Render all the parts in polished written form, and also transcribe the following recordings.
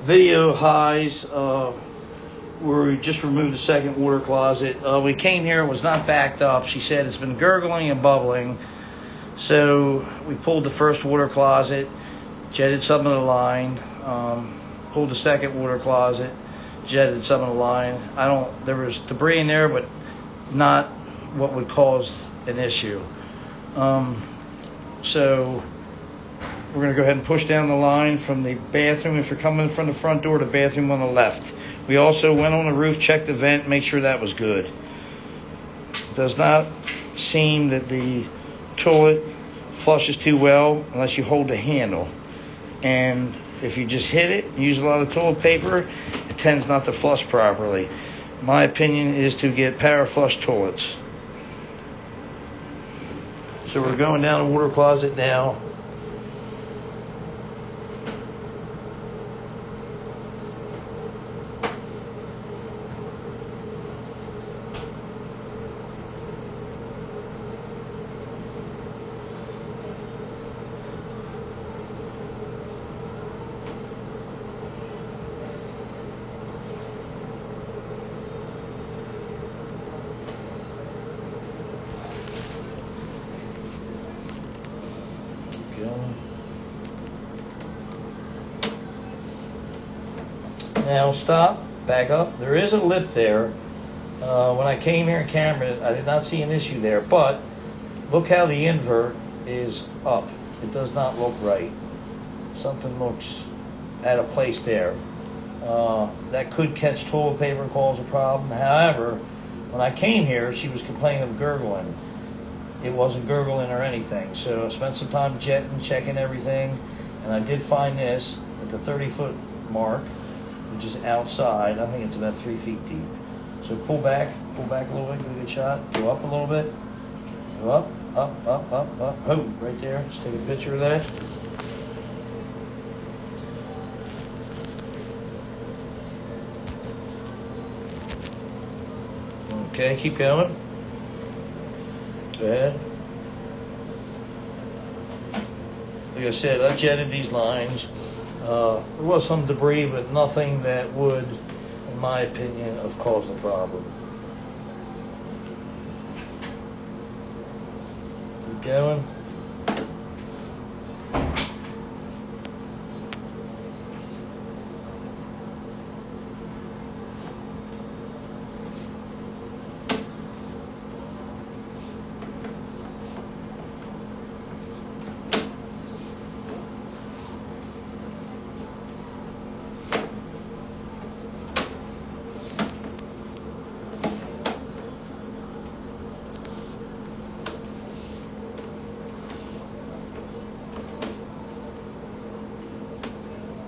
video highs where we just removed the second water closet. We came here, it was not backed up. She said it's been gurgling and bubbling. So we pulled the first water closet, jetted some of the line, pulled the second water closet, jetted some of the line. There was debris in there, but not what would cause an issue. So we're going to go ahead and push down the line from the bathroom. If you're coming from the front door, the bathroom on the left. We also went on the roof, checked the vent, make sure that was good. It does not seem that the toilet flushes too well unless you hold the handle. And if you just hit it, use a lot of toilet paper, it tends not to flush properly. My opinion is to get power flush toilets. So we're going down the water closet now. Now stop, back up. There is a lip there. When I came here and cameraed it, I did not see an issue there, but look how the invert is up. It does not look right. Something looks out of place there. That could catch toilet paper and cause a problem. However, when I came here, she was complaining of gurgling. It wasn't gurgling or anything. So I spent some time jetting, checking everything, and I did find this at the 30-foot mark, which is outside. I think it's about 3 feet deep. So pull back a little bit, get a good shot. Go up a little bit. Go up. Oh, right there. Let's take a picture of that. Okay, keep going. Go ahead. Like I said, I jetted these lines. There was some debris, but nothing that would, in my opinion, have caused a problem. Keep going.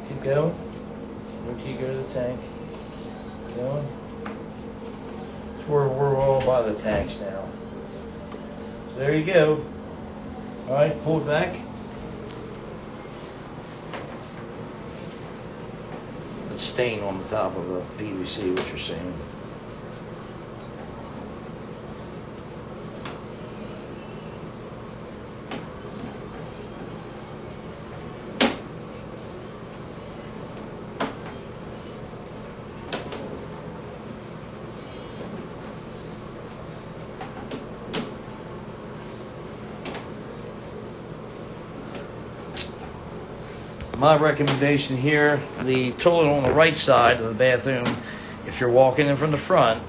Keep going. Wait till you go to the tank. Keep going. So we're all by the tanks now. So there you go. All right, pull it back. It's stain on the top of the PVC, what you're seeing. My recommendation here, the toilet on the right side of the bathroom, if you're walking in from the front,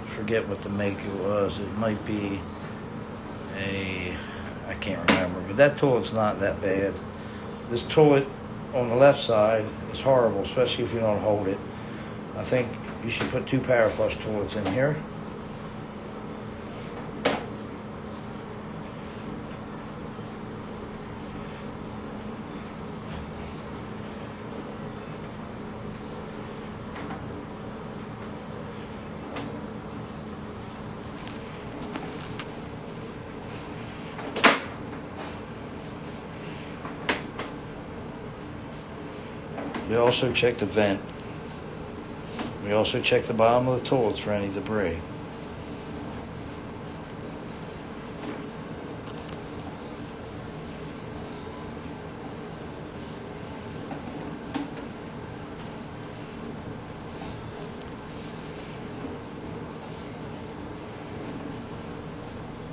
forget what the make it was. It might be I can't remember, but that toilet's not that bad. This toilet on the left side is horrible, especially if you don't hold it. I think you should put 2 power flush toilets in here. We also check the vent. We also check the bottom of the toilets for any debris.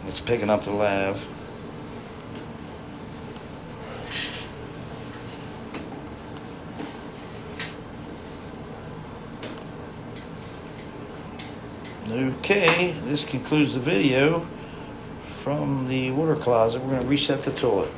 It's picking up the lav. Okay, this concludes the video from the water closet. We're going to reset the toilet.